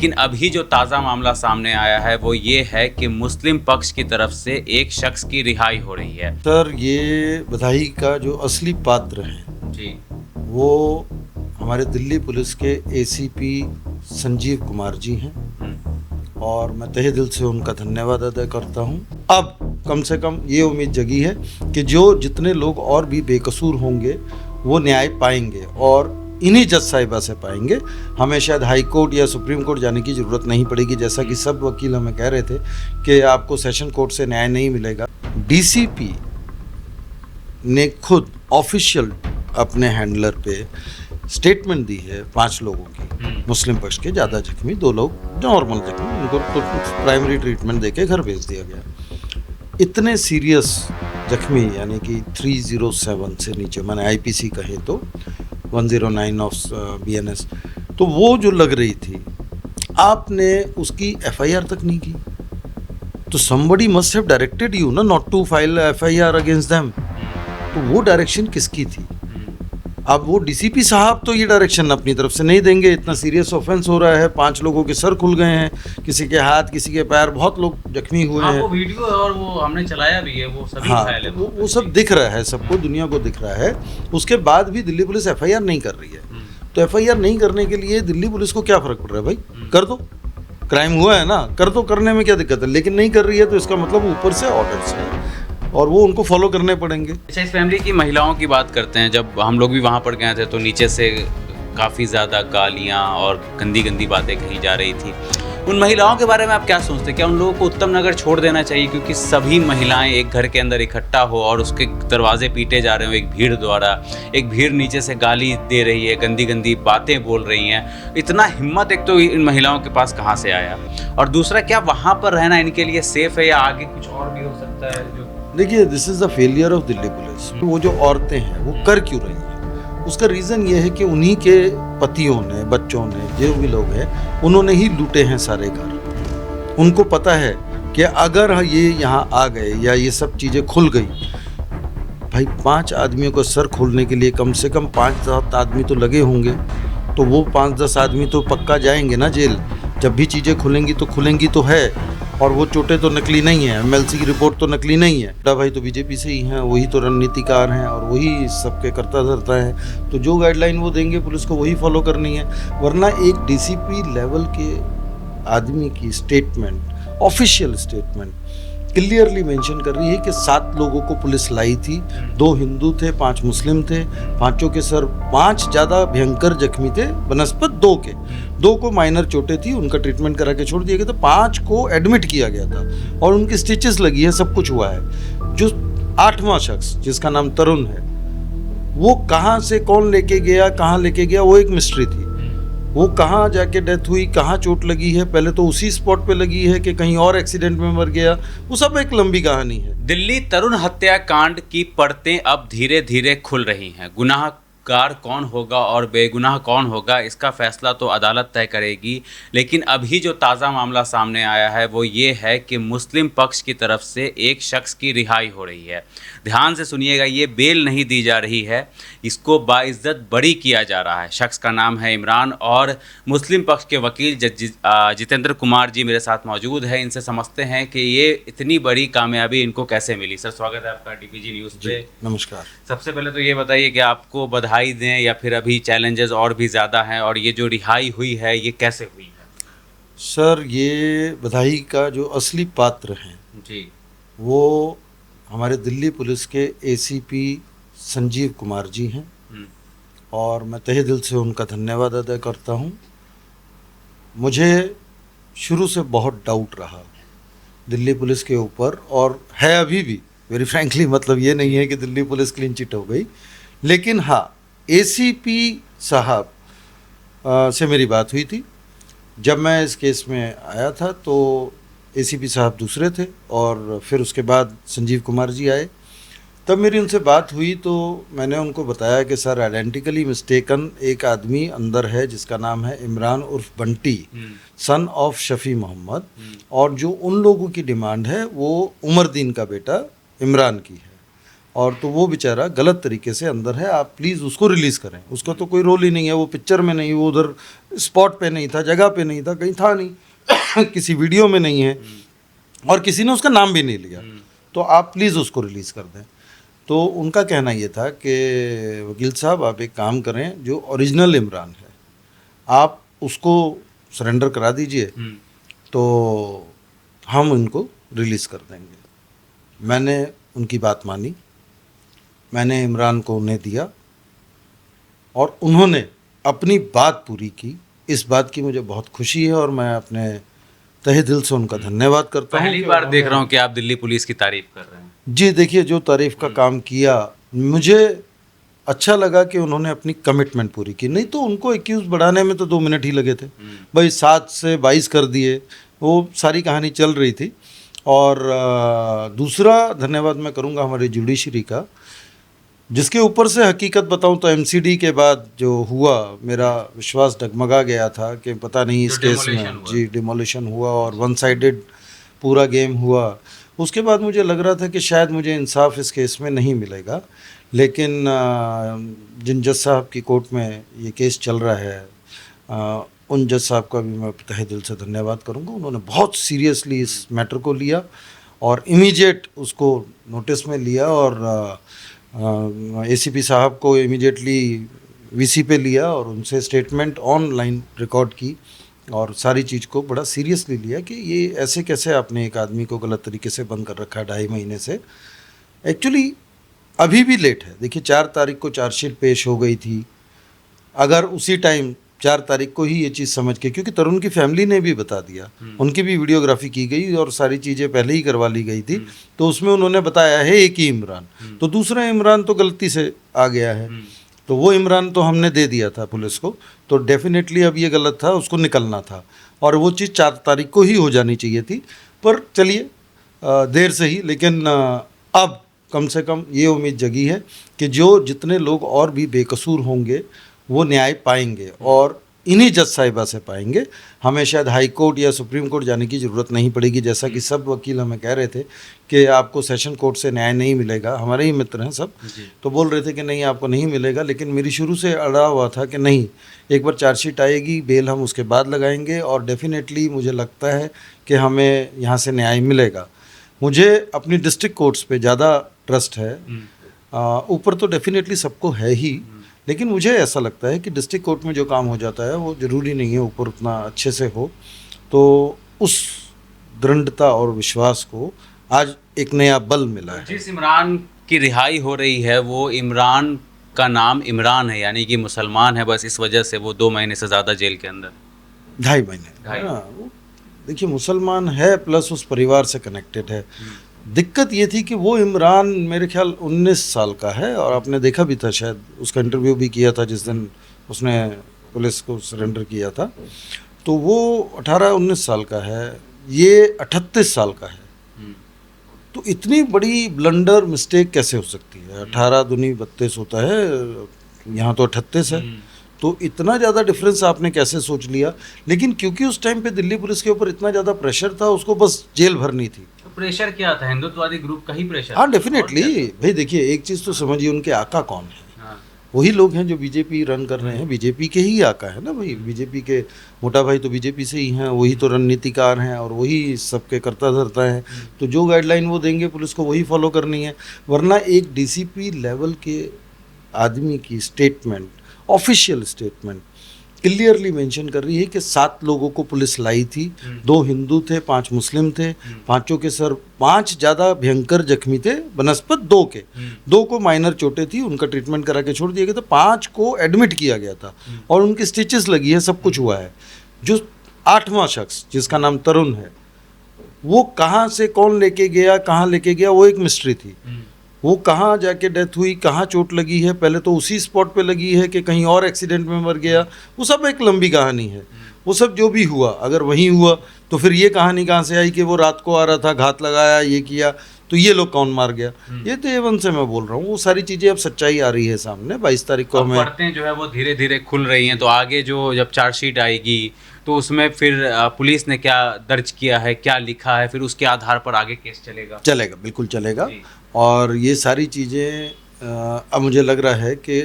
लेकिन अभी जो ताज़ा मामला सामने आया है वो ये है कि मुस्लिम पक्ष की तरफ से एक शख्स की रिहाई हो रही है। सर, ये बधाई का जो असली पात्र हैं जी। वो हमारे दिल्ली पुलिस के एसीपी संजीव कुमार जी हैं और मैं तहे दिल से उनका धन्यवाद अदा करता हूं। अब कम से कम ये उम्मीद जगी है कि जो जितने लोग और भी बेकसूर होंगे वो न्याय पाएंगे और इन्हीं जज साहिबा से पाएंगे। हमें शायद हाई कोर्ट या सुप्रीम कोर्ट जाने की ज़रूरत नहीं पड़ेगी, जैसा कि सब वकील हमें कह रहे थे कि आपको सेशन कोर्ट से न्याय नहीं मिलेगा। डीसीपी ने खुद ऑफिशियल अपने हैंडलर पे स्टेटमेंट दी है 5 लोगों की, मुस्लिम पक्ष के, ज़्यादा जख्मी, 2 लोग नॉर्मल जख्मी, उनको तो प्राइमरी ट्रीटमेंट देके घर भेज दिया गया। इतने सीरियस जख्मी यानी कि 307 से नीचे, मैंने आईपीसी कहे तो 109 ऑफ बीएनएस, तो वो जो लग रही थी, आपने उसकी एफआईआर तक नहीं की, तो somebody must have directed you ना not to file FIR against them। तो वो डायरेक्शन किसकी थी? अब वो डीसीपी साहब तो ये डायरेक्शन अपनी तरफ से नहीं देंगे। इतना सीरियस ऑफेंस हो रहा है, 5 लोगों के सर खुल गए हैं, किसी के हाथ, किसी के पैर, बहुत लोग जख्मी हुए हैं। वो वीडियो और वो हमने चलाया भी है, वो सभी फाइल है, वो सब दिख रहा है, सबको, दुनिया को दिख रहा है। उसके बाद भी दिल्ली पुलिस एफआईआर नहीं कर रही है। तो एफआईआर नहीं करने के लिए दिल्ली पुलिस को क्या फ़र्क पड़ रहा है? भाई कर दो, क्राइम हुआ है ना, कर दो, करने में क्या दिक्कत है? लेकिन नहीं कर रही है तो इसका मतलब ऊपर से ऑर्डर्स है और वो उनको फॉलो करने पड़ेंगे। अच्छा, इस फैमिली की महिलाओं की बात करते हैं। जब हम लोग भी वहाँ पर गए थे तो नीचे से काफ़ी ज़्यादा गालियाँ और गंदी गंदी बातें कही जा रही थी। उन महिलाओं के बारे में आप क्या सोचते हैं? क्या उन लोगों को उत्तम नगर छोड़ देना चाहिए क्योंकि सभी महिलाएं एक घर के अंदर इकट्ठा हो और उसके दरवाजे पीटे जा रहे हो एक भीड़ द्वारा, एक भीड़ नीचे से गाली दे रही है, गंदी गंदी बातें बोल रही हैं। इतना हिम्मत एक तो इन महिलाओं के पास कहाँ से आया? और दूसरा, क्या वहाँ पर रहना इनके लिए सेफ है या आगे कुछ और भी हो सकता है? जो देखिए, this is the failure of Delhi police. वो जो औरतें हैं वो कर क्यों रही हैं? उसका रीज़न ये है कि उन्हीं के पतियों ने, बच्चों ने, जो भी लोग हैं, उन्होंने ही लूटे हैं सारे घर। उनको पता है कि अगर ये यहाँ आ गए या ये सब चीज़ें खुल गई, भाई 5 आदमियों को सर खोलने के लिए कम से कम 5-7 आदमी तो लगे होंगे। तो वो 5-10 आदमी तो पक्का जाएंगे ना जेल। जब भी चीज़ें खुलेंगी तो खुलेंगी तो है, और वो चोटें तो नकली नहीं है, एमएलसी की रिपोर्ट तो नकली नहीं है। बड़ा भाई तो बीजेपी से ही हैं, वही तो रणनीतिकार हैं और वही सबके करता धरता है। तो जो गाइडलाइन वो देंगे पुलिस को वही फॉलो करनी है। वरना एक डीसीपी लेवल के आदमी की statement, official statement, clearly mention कर रही है कि 7 लोगों को पुलिस लाई थी, 2 हिंदू थे, 5 मुस्लिम थे, 5 के सर, 5 ज़्यादा भयंकर जख्मी थे बनस्पत 2 को माइनर चोटें थी, उनका ट्रीटमेंट करा के छोड़ दिया गया था। 5 को एडमिट किया गया था और उनकी स्टिचेस लगी है, सब कुछ हुआ है। जो 8वां शख्स जिसका नाम तरुण है, वो कहाँ से कौन लेके गया, कहाँ लेके गया, वो एक मिस्ट्री थी। वो कहाँ जाके डेथ हुई, कहाँ चोट लगी है, पहले तो उसी स्पॉट पे लगी है कि कहीं और एक्सीडेंट में मर गया, वो सब एक लंबी कहानी है। दिल्ली तरुण हत्याकांड की परतें अब धीरे धीरे खुल रही हैं। गुनाहगार कौन होगा और बेगुनाह कौन होगा, इसका फैसला तो अदालत तय करेगी। लेकिन अभी जो ताज़ा मामला सामने आया है वो ये है कि मुस्लिम पक्ष की तरफ से एक शख्स की रिहाई हो रही है। ध्यान से सुनिएगा, ये बेल नहीं दी जा रही है, इसको बाइज्जत बरी किया जा रहा है। शख्स का नाम है इमरान और मुस्लिम पक्ष के वकील जितेंद्र कुमार जी मेरे साथ मौजूद है। इनसे समझते हैं कि ये इतनी बड़ी कामयाबी इनको कैसे मिली। सर, स्वागत है आपका डीपीजी न्यूज़ पे। नमस्कार। सबसे पहले तो ये बताइए कि आपको बधाई दें या फिर अभी चैलेंजेस और भी ज़्यादा हैं, और ये जो रिहाई हुई है ये कैसे हुई है? सर, ये बधाई का जो असली पात्र हैं जी, वो हमारे दिल्ली पुलिस के एसीपी संजीव कुमार जी हैं और मैं तहे दिल से उनका धन्यवाद अदा करता हूं। मुझे शुरू से बहुत डाउट रहा दिल्ली पुलिस के ऊपर, और है अभी भी, वेरी फ्रैंकली। मतलब ये नहीं है कि दिल्ली पुलिस क्लीन चिट हो गई, लेकिन हाँ, एसीपी साहब से मेरी बात हुई थी। जब मैं इस केस में आया था तो एसीपी साहब दूसरे थे और फिर उसके बाद संजीव कुमार जी आए। तब मेरी उनसे बात हुई तो मैंने उनको बताया कि सर, आइडेंटिकली मिस्टेकन एक आदमी अंदर है जिसका नाम है इमरान उर्फ बंटी, सन ऑफ शफी मोहम्मद, और जो उन लोगों की डिमांड है वो उमरदीन का बेटा इमरान की है। और तो वो बेचारा गलत तरीके से अंदर है, आप प्लीज़ उसको रिलीज़ करें। उसका तो कोई रोल ही नहीं है, वो पिक्चर में नहीं, वो उधर स्पॉट पे नहीं था, जगह पे नहीं था, कहीं था नहीं किसी वीडियो में नहीं है और किसी ने उसका नाम भी नहीं लिया, तो आप प्लीज़ उसको रिलीज़ कर दें। तो उनका कहना ये था कि वकील साहब आप एक काम करें, जो ओरिजिनल इमरान है आप उसको सरेंडर करा दीजिए तो हम उनको रिलीज़ कर देंगे। मैंने उनकी बात मानी, मैंने इमरान को उन्हें दिया और उन्होंने अपनी बात पूरी की। इस बात की मुझे बहुत खुशी है और मैं अपने तहे दिल से उनका धन्यवाद करता हूँ। पहली बार देख रहा हूँ कि आप दिल्ली पुलिस की तारीफ कर रहे हैं। जी देखिए, जो तारीफ का काम किया मुझे अच्छा लगा कि उन्होंने अपनी कमिटमेंट पूरी की। नहीं तो उनको एक्यूज बढ़ाने में तो 2 मिनट ही लगे थे, भाई 7 से 22 कर दिए, वो सारी कहानी चल रही थी। और दूसरा धन्यवाद मैं करूँगा हमारे जुडिशरी का, जिसके ऊपर से हकीकत बताऊं तो एमसीडी के बाद जो हुआ, मेरा विश्वास डगमगा गया था कि पता नहीं इस केस में जी डिमोलिशन हुआ और वन साइडेड पूरा गेम हुआ। उसके बाद मुझे लग रहा था कि शायद मुझे इंसाफ इस केस में नहीं मिलेगा, लेकिन जिन जज साहब की कोर्ट में ये केस चल रहा है उन जज साहब का भी मैं तहे दिल से धन्यवाद करूंगा। उन्होंने बहुत सीरियसली इस मैटर को लिया और इमीडिएट उसको नोटिस में लिया और एसीपी साहब को इमीडिएटली वीसी पे लिया और उनसे स्टेटमेंट ऑनलाइन रिकॉर्ड की और सारी चीज़ को बड़ा सीरियसली लिया कि ये ऐसे कैसे आपने एक आदमी को गलत तरीके से बंद कर रखा है 2.5 महीने से। एक्चुअली अभी भी लेट है। देखिए 4 तारीख को चार्जशीट पेश हो गई थी, अगर उसी टाइम 4 तारीख को ही ये चीज़ समझ के, क्योंकि तरुण की फैमिली ने भी बता दिया, उनकी भी वीडियोग्राफी की गई और सारी चीज़ें पहले ही करवा ली गई थी, तो उसमें उन्होंने बताया है एक ही इमरान, तो दूसरा इमरान तो गलती से आ गया है, तो वो इमरान तो हमने दे दिया था पुलिस को, तो डेफिनेटली अब ये गलत था, उसको निकलना था और वो चीज़ 4 तारीख को ही हो जानी चाहिए थी। पर चलिए देर से ही, लेकिन अब कम से कम ये उम्मीद जगी है कि जो जितने लोग और भी बेकसूर होंगे वो न्याय पाएंगे और इन्हीं जज साहिबा से पाएंगे। हमें शायद हाई कोर्ट या सुप्रीम कोर्ट जाने की ज़रूरत नहीं पड़ेगी, जैसा कि सब वकील हमें कह रहे थे कि आपको सेशन कोर्ट से न्याय नहीं मिलेगा। हमारे ही मित्र हैं सब, तो बोल रहे थे कि नहीं आपको नहीं मिलेगा, लेकिन मेरी शुरू से अड़ा हुआ था कि नहीं, एक बार चार्जशीट आएगी, बेल हम उसके बाद लगाएंगे और डेफिनेटली मुझे लगता है कि हमें यहाँ से न्याय मिलेगा। मुझे अपनी डिस्ट्रिक्ट कोर्ट्स पे ज़्यादा ट्रस्ट है, ऊपर तो डेफिनेटली सबको है ही, लेकिन मुझे ऐसा लगता है कि डिस्ट्रिक्ट कोर्ट में जो काम हो जाता है वो ज़रूरी नहीं है ऊपर उतना अच्छे से हो। तो उस दृढ़ता और विश्वास को आज एक नया बल मिला है। जिस इमरान की रिहाई हो रही है वो इमरान का नाम इमरान है, यानी कि मुसलमान है, बस इस वजह से वो 2 महीने से ज़्यादा जेल के अंदर। 2.5 महीने। देखिए मुसलमान है प्लस उस परिवार से कनेक्टेड है। दिक्कत ये थी कि वो इमरान मेरे ख्याल 19 साल का है और आपने देखा भी था, शायद उसका इंटरव्यू भी किया था जिस दिन उसने पुलिस को सरेंडर किया था, तो वो 18-19 साल का है, ये 38 साल का है। तो इतनी बड़ी ब्लंडर मिस्टेक कैसे हो सकती है? 18 दूनी 32 होता है, यहाँ तो 38 है, तो इतना ज़्यादा डिफरेंस आपने कैसे सोच लिया? लेकिन क्योंकि उस टाइम पे दिल्ली पुलिस के ऊपर इतना ज़्यादा प्रेशर था, उसको बस जेल भरनी थी। तो प्रेशर क्या था? हिंदुत्ववादी ग्रुप का ही प्रेशर? हाँ डेफिनेटली भाई, देखिए एक चीज़ तो समझिए, उनके आका कौन है? वही लोग हैं जो बीजेपी रन कर रहे हैं, बीजेपी के ही आका है ना भाई, बीजेपी के मोटा भाई तो बीजेपी से ही हैं, वही तो रणनीतिकार हैं और वही सबके करता धरता है, तो जो गाइडलाइन वो देंगे पुलिस को वही फॉलो करनी है। वरना एक डीसीपी लेवल के आदमी की statement, official statement clearly mention कर रही है कि 7 लोगों को पुलिस लाई थी, 2 हिंदू थे, 5 मुस्लिम थे, पांचों के सर 5 ज़्यादा भयंकर जख्मी थे बनस्पत 2 के, 2 को माइनर चोटें थी, उनका ट्रीटमेंट करा के छोड़ दिया गया था, 5 को एडमिट किया गया था और उनकी स्टिचेस लगी है, सब कुछ हुआ है। जो 8वां शख्स जिसका नाम तरुण है, वो कहाँ से कौन लेके गया, कहाँ लेके गया, वो एक मिस्ट्री थी। वो कहाँ जाके डेथ हुई, कहाँ चोट लगी है, पहले तो उसी स्पॉट पे लगी है कि कहीं और एक्सीडेंट में मर गया, वो सब एक लंबी कहानी है। वो सब जो भी हुआ, अगर वहीं हुआ तो फिर ये कहानी कहाँ से आई कि वो रात को आ रहा था, घात लगाया, ये किया, तो ये लोग कौन मार गया? ये तो एवन से मैं बोल रहा हूँ, वो सारी चीज़ें अब सच्चाई आ रही है सामने। 22 तारीख को हमें पढ़ते जो है वो धीरे धीरे खुल रही हैं, तो आगे जो जब चार्जशीट आएगी तो उसमें फिर पुलिस ने क्या दर्ज किया है, क्या लिखा है, फिर उसके आधार पर आगे केस चलेगा? चलेगा, बिल्कुल चलेगा। जी। और ये सारी चीज़ें अब मुझे लग रहा है कि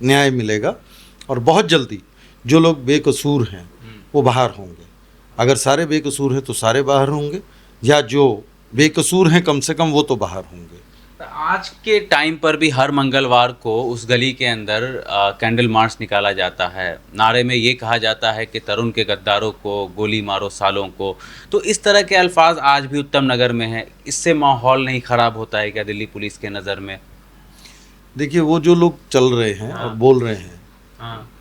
न्याय मिलेगा और बहुत जल्दी जो लोग बेकसूर हैं वो बाहर होंगे। अगर सारे बेकसूर हैं तो सारे बाहर होंगे, या जो बेकसूर हैं कम से कम वो तो बाहर होंगे। तो आज के टाइम पर भी हर मंगलवार को उस गली के अंदर कैंडल मार्च निकाला जाता है। नारे में ये कहा जाता है कि तरुण के गद्दारों को गोली मारो सालों को। तो इस तरह के अल्फाज आज भी उत्तम नगर में हैं। इससे माहौल नहीं ख़राब होता है क्या दिल्ली पुलिस के नज़र में? देखिए, वो जो लोग चल रहे हैं और बोल रहे हैं,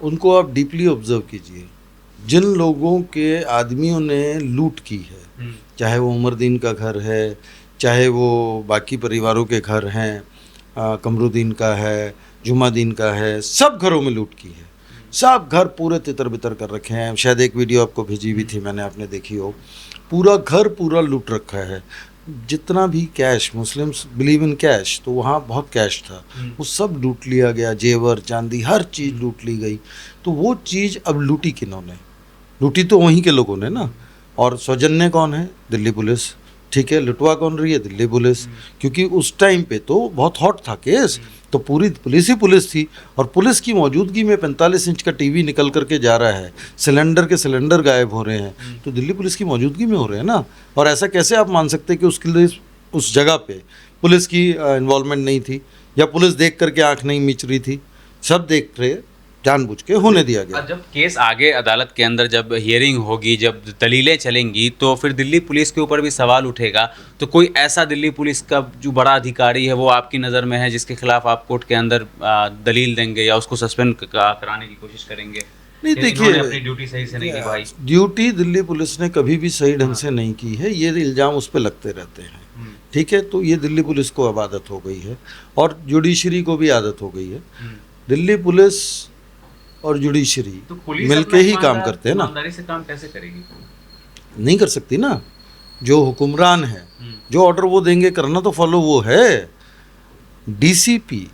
उनको आप डीपली ऑब्जर्व कीजिए। जिन लोगों के आदमियों ने लूट की है, चाहे वो उमरदीन का घर है, चाहे वो बाकी परिवारों के घर हैं, कमरुद्दीन का है, जुमादीन का है, सब घरों में लूट की है। सब घर पूरे तितर बितर कर रखे हैं। शायद एक वीडियो आपको भेजी हुई थी मैंने, आपने देखी हो। पूरा घर पूरा लूट रखा है। जितना भी cash, Muslims believe in cash, तो वहाँ बहुत कैश था, वो सब लूट लिया गया। जेवर चांदी हर चीज़ लूट ली गई। तो वो चीज़ अब लूटी किन्होंने? लूटी तो वहीं के लोगों ने ना। और सौजन्य कौन है? दिल्ली पुलिस। ठीक है, लुटवा कौन रही है? दिल्ली पुलिस। क्योंकि उस टाइम पे तो बहुत हॉट था केस, तो पूरी पुलिस ही पुलिस थी। और पुलिस की मौजूदगी में 45 इंच का टीवी निकल करके जा रहा है, सिलेंडर के सिलेंडर गायब हो रहे हैं, तो दिल्ली पुलिस की मौजूदगी में हो रहे हैं ना। और ऐसा कैसे आप मान सकते हैं कि उसके लिए उस जगह पे पुलिस की इन्वॉल्वमेंट नहीं थी, या पुलिस देख करके आंख नहीं मीच रही थी? सब देख रहे, जानबूझ के होने दिया गया। और जब केस आगे अदालत के अंदर जब हियरिंग होगी, जब दलीलें चलेंगी, तो फिर दिल्ली पुलिस के ऊपर भी सवाल उठेगा। तो कोई ऐसा दिल्ली पुलिस का जो बड़ा अधिकारी है वो आपकी नज़र में है जिसके खिलाफ आप कोर्ट के अंदर दलील देंगे या उसको सस्पेंड कराने की कोशिश करेंगे? नहीं, देखिए, अपनी ड्यूटी सही से नहीं निभाई। ड्यूटी दिल्ली पुलिस ने कभी भी सही ढंग से नहीं की है। ये इल्ज़ाम उस पर लगते रहते हैं। ठीक है, तो ये दिल्ली पुलिस को अब आदत हो गई है और जुडिशरी को भी आदत हो गई है। दिल्ली पुलिस और जुडिशरी तो पुलिस मिलके ही काम करते हैं ना। ईमानदारी से काम कैसे करेगी? नहीं कर सकती ना। जो हुक्मरान है, जो ऑर्डर वो देंगे, करना तो फॉलो वो है। डीसीपी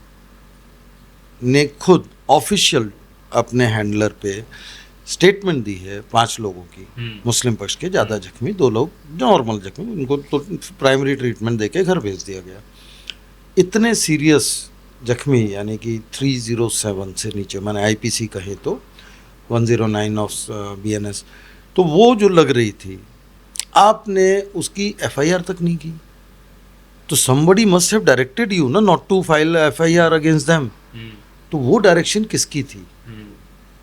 ने खुद ऑफिशियल अपने हैंडलर पे स्टेटमेंट दी है 5 लोगों की, मुस्लिम पक्ष के, ज़्यादा जख्मी, 2 लोग नॉर्मल जख्मी, उनको तो प्राइमरी ट्रीटमेंट देके घर भेज दिया गया। इतने सीरियस जख्मी यानी कि 307 से नीचे, मैंने आईपीसी कहे तो 109 ऑफ बीएनएस, तो वो जो लग रही थी, आपने उसकी एफआईआर तक नहीं की। तो somebody must have directed you ना not to file FIR against them। तो वो डायरेक्शन किसकी थी?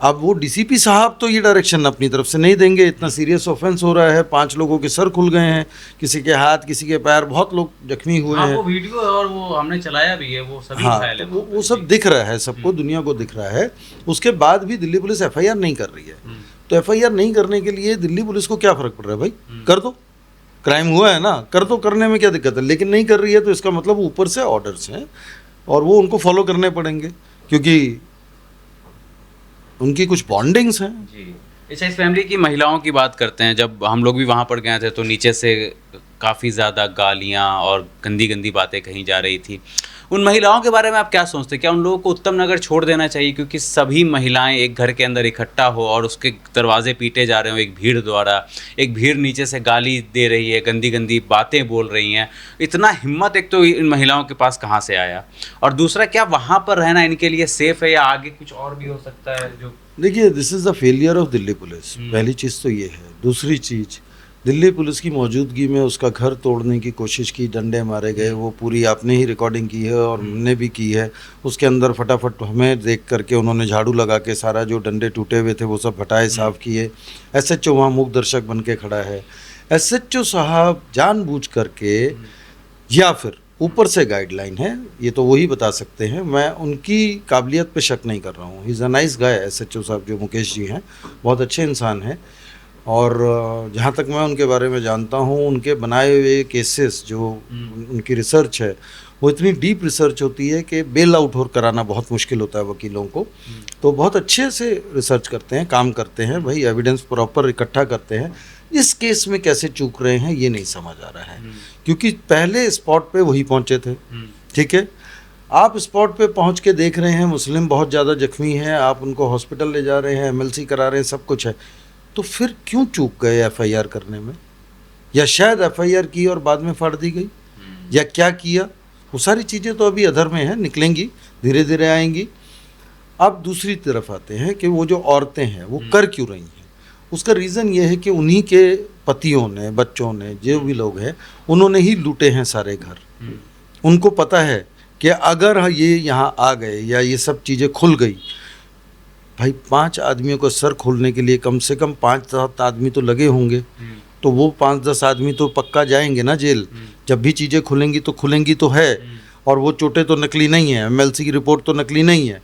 अब वो डीसीपी साहब तो ये डायरेक्शन अपनी तरफ से नहीं देंगे। इतना सीरियस ऑफेंस हो रहा है, 5 लोगों के सर खुल गए हैं, किसी के हाथ, किसी के पैर, बहुत लोग जख्मी हुए हैं। वो वीडियो और वो हमने चलाया भी है, वो सभी फाइल है। तो वो सब दिख रहा है, सबको, दुनिया को दिख रहा है। उसके बाद भी दिल्ली पुलिस एफआईआर नहीं कर रही है। तो एफआईआर नहीं करने के लिए दिल्ली पुलिस को क्या फर्क पड़ रहा है? भाई कर दो, क्राइम हुआ है ना, कर दो, करने में क्या दिक्कत है? लेकिन नहीं कर रही है तो इसका मतलब ऊपर से ऑर्डर्स हैं और वो उनको फॉलो करने पड़ेंगे, क्योंकि उनकी कुछ बॉन्डिंग्स हैं। जी। अच्छा, इस फैमिली की महिलाओं की बात करते हैं। जब हम लोग भी वहाँ पर गए थे तो नीचे से काफ़ी ज़्यादा गालियाँ और गंदी गंदी बातें कही जा रही थी। उन महिलाओं के बारे में आप क्या सोचते हैं? क्या उन लोगों को उत्तम नगर छोड़ देना चाहिए? क्योंकि सभी महिलाएं एक घर के अंदर इकट्ठा हो और उसके दरवाजे पीटे जा रहे हो एक भीड़ द्वारा, एक भीड़ नीचे से गाली दे रही है, गंदी गंदी बातें बोल रही हैं। इतना हिम्मत एक तो इन महिलाओं के पास कहाँ से आया? और दूसरा, क्या वहाँ पर रहना इनके लिए सेफ़ है या आगे कुछ और भी हो सकता है? जो देखिए, this is the failure of Delhi police. पहली चीज़ तो ये है। दूसरी चीज़, दिल्ली पुलिस की मौजूदगी में उसका घर तोड़ने की कोशिश की, डंडे मारे गए, वो पूरी आपने ही रिकॉर्डिंग की है और हमने भी की है। उसके अंदर फटाफट हमें देख करके उन्होंने झाड़ू लगा के सारा जो डंडे टूटे हुए थे वो सब हटाए, साफ़ किए। एसएचओ वहाँ मूक दर्शक बन के खड़ा है। एसएचओ साहब जानबूझ करके, या फिर ऊपर से गाइडलाइन है, ये तो वही बता सकते हैं। मैं उनकी काबिलियत पे शक नहीं कर रहा हूँ। He is a nice guy. SHO साहब जो मुकेश जी हैं, बहुत अच्छे इंसान हैं। और जहाँ तक मैं उनके बारे में जानता हूँ, उनके बनाए हुए केसेस, जो उनकी रिसर्च है, वो इतनी डीप रिसर्च होती है कि बेल आउट और कराना बहुत मुश्किल होता है वकीलों को। तो बहुत अच्छे से रिसर्च करते हैं, काम करते हैं, भाई एविडेंस प्रॉपर इकट्ठा करते हैं। इस केस में कैसे चूक रहे हैं ये नहीं समझ आ रहा है, क्योंकि पहले स्पॉट पे वही पहुंचे थे। ठीक है, आप स्पॉट पे पहुंच के देख रहे हैं मुस्लिम बहुत ज़्यादा जख्मी हैं, आप उनको हॉस्पिटल ले जा रहे हैं, एमएलसी करा रहे हैं, सब कुछ है। तो फिर क्यों चूक गए एफआईआर करने में? या शायद एफआईआर की और बाद में फाड़ दी गई, या क्या किया? वो सारी चीज़ें तो अभी अधर में हैं, निकलेंगी, धीरे धीरे आएंगी। अब दूसरी तरफ आते हैं कि वो जो औरतें हैं वो कर क्यों रही हैं। उसका रीज़न ये है कि उन्हीं के पतियों ने, बच्चों ने, जो भी लोग हैं, उन्होंने ही लूटे हैं सारे घर। उनको पता है कि अगर ये यहाँ आ गए या ये सब चीज़ें खुल गई, भाई 5 आदमियों का सर खोलने के लिए कम से कम 5-7 आदमी तो लगे होंगे। तो वो 5-10 आदमी तो पक्का जाएंगे ना जेल। जब भी चीज़ें खुलेंगी तो है। और वो चोटें तो नकली नहीं है, एमएलसी की रिपोर्ट तो नकली नहीं है।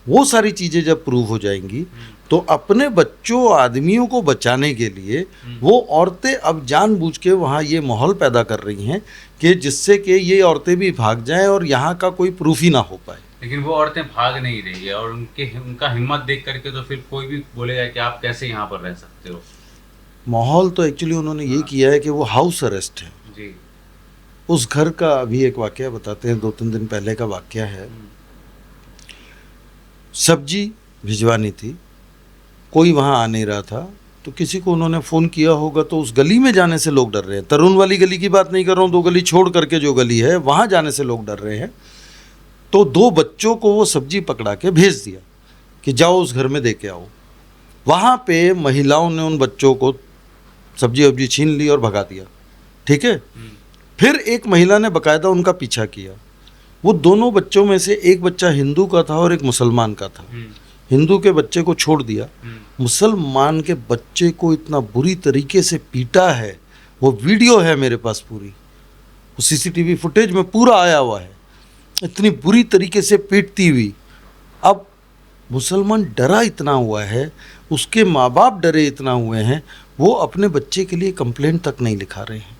वो सारी चीज़ें जब प्रूव हो जाएंगी तो अपने बच्चों, आदमियों को बचाने के लिए वो औरतें अब जानबूझ के वहाँ ये माहौल पैदा कर रही हैं कि जिससे कि ये औरतें भी भाग जाएं और यहाँ का कोई प्रूफ ही ना हो पाए। लेकिन वो औरतें भाग नहीं रही है, और उनका हिम्मत देख करके तो फिर कोई भी बोलेगा कि आप कैसे यहाँ पर रह सकते हो। माहौल तो एक्चुअली उन्होंने ये किया है कि वो हाउस अरेस्ट है जी। उस घर का। अभी एक वाकया बताते हैं, 2-3 दिन पहले का वाकया है। सब्जी भिजवानी थी, कोई वहाँ आ नहीं रहा था, तो किसी को उन्होंने फ़ोन किया होगा, तो उस गली में जाने से लोग डर रहे हैं। तरुण वाली गली की बात नहीं कर रहा हूँ, 2 गली छोड़ करके जो गली है वहाँ जाने से लोग डर रहे हैं। तो 2 बच्चों को वो सब्जी पकड़ा के भेज दिया कि जाओ उस घर में दे के आओ। वहाँ पे महिलाओं ने उन बच्चों को सब्जी वब्जी छीन ली और भगा दिया, ठीक है। फिर एक महिला ने बकायदा उनका पीछा किया। वो दोनों बच्चों में से एक बच्चा हिंदू का था और एक मुसलमान का था। हिंदू के बच्चे को छोड़ दिया, मुसलमान के बच्चे को इतना बुरी तरीके से पीटा है, वो वीडियो है मेरे पास पूरी, वो सीसीटीवी फुटेज में पूरा आया हुआ है, इतनी बुरी तरीके से पीटती हुई। अब मुसलमान डरा इतना हुआ है, उसके माँ बाप डरे इतना हुए हैं, वो अपने बच्चे के लिए कंप्लेंट तक नहीं लिखा रहे हैं,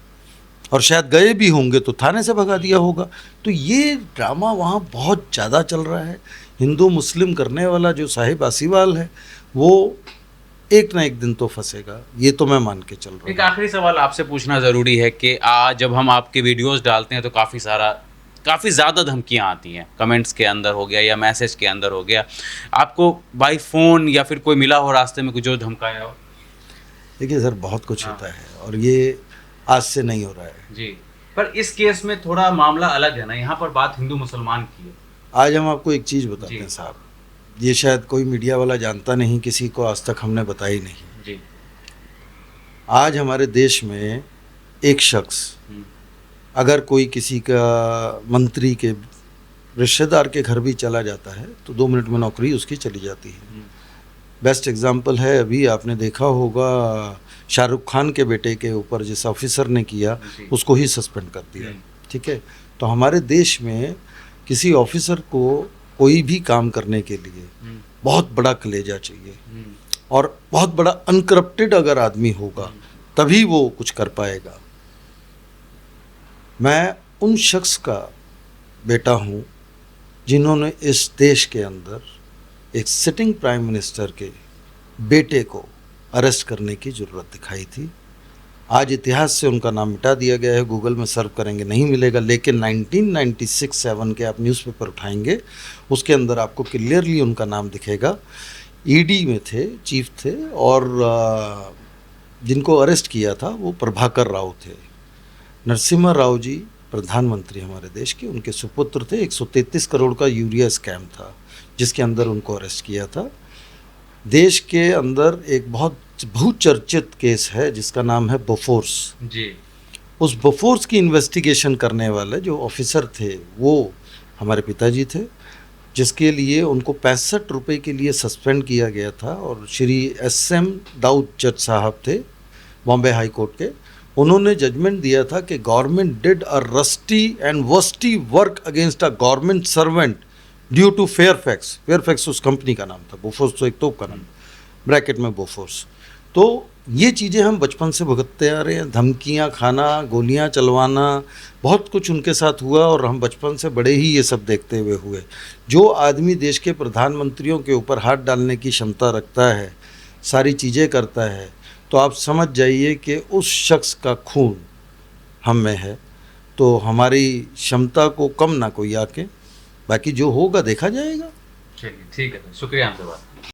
और शायद गए भी होंगे तो थाने से भगा दिया होगा। तो ये ड्रामा वहाँ बहुत ज़्यादा चल रहा है। हिंदू मुस्लिम करने वाला जो साहिब आसीवाल है वो एक ना एक दिन तो फंसेगा, ये तो मैं मान के चल रहा हूँ। एक आखिरी सवाल आपसे पूछना ज़रूरी है कि आज जब हम आपके वीडियोस डालते हैं तो काफ़ी ज़्यादा धमकियाँ आती हैं, कमेंट्स के अंदर हो गया या मैसेज के अंदर हो गया। आपको बाई फ़ोन या फिर कोई मिला हो रास्ते में कुछ जो धमकाया हो? देखिए सर, बहुत कुछ होता है और ये आज से नहीं हो रहा है जी। पर इस केस में थोड़ा मामला अलग है ना, यहाँ पर बात हिंदू मुसलमान की है। आज हम आपको एक चीज़ बताते हैं साहब, ये शायद कोई मीडिया वाला जानता नहीं, किसी को आज तक हमने बताई नहीं जी। आज हमारे देश में एक शख्स अगर कोई किसी का मंत्री के रिश्तेदार के घर भी चला जाता है तो 2 मिनट में नौकरी उसकी चली जाती है। बेस्ट एग्जांपल है, अभी आपने देखा होगा शाहरुख खान के बेटे के ऊपर जिस ऑफिसर ने किया उसको ही सस्पेंड कर दिया, ठीक है। तो हमारे देश में किसी ऑफिसर को कोई भी काम करने के लिए बहुत बड़ा कलेजा चाहिए और बहुत बड़ा अनकरप्टेड अगर आदमी होगा तभी वो कुछ कर पाएगा। मैं उन शख्स का बेटा हूँ जिन्होंने इस देश के अंदर एक सिटिंग प्राइम मिनिस्टर के बेटे को अरेस्ट करने की ज़रूरत दिखाई थी। आज इतिहास से उनका नाम मिटा दिया गया है, गूगल में सर्च करेंगे नहीं मिलेगा, लेकिन 1996-7 के आप न्यूज़पेपर उठाएंगे उसके अंदर आपको क्लियरली उनका नाम दिखेगा। ईडी में थे, चीफ थे, और जिनको अरेस्ट किया था वो प्रभाकर राव थे। नरसिम्हा राव जी प्रधानमंत्री हमारे देश के, उनके सुपुत्र थे। 133 करोड़ का यूरिया स्कैम था जिसके अंदर उनको अरेस्ट किया था। देश के अंदर एक बहुत बहुचर्चित केस है जिसका नाम है बोफोर्स जी। उस बोफोर्स की इन्वेस्टिगेशन करने वाले जो ऑफिसर थे वो हमारे पिताजी थे, जिसके लिए उनको 65 रुपये के लिए सस्पेंड किया गया था। और श्री SM दाऊद जज साहब थे बॉम्बे हाई कोर्ट के, उन्होंने जजमेंट दिया था कि government did a rusty and worsty work against a government servant due to Fairfax. Fairfax उस कंपनी का नाम था, बोफोर्स तो एक तोप का नाम, ब्रैकेट में बोफोर्स। तो ये चीज़ें हम बचपन से भुगतते आ रहे हैं, धमकियाँ खाना, गोलियाँ चलवाना, बहुत कुछ उनके साथ हुआ और हम बचपन से बड़े ही ये सब देखते हुए हुए। जो आदमी देश के प्रधानमंत्रियों के ऊपर हाथ डालने की क्षमता रखता है, सारी चीज़ें करता है, तो आप समझ जाइए कि उस शख्स का खून हम में है। तो हमारी क्षमता को कम ना कोई आके, बाकी जो होगा देखा जाएगा। चलिए ठीक है, शुक्रिया आपका।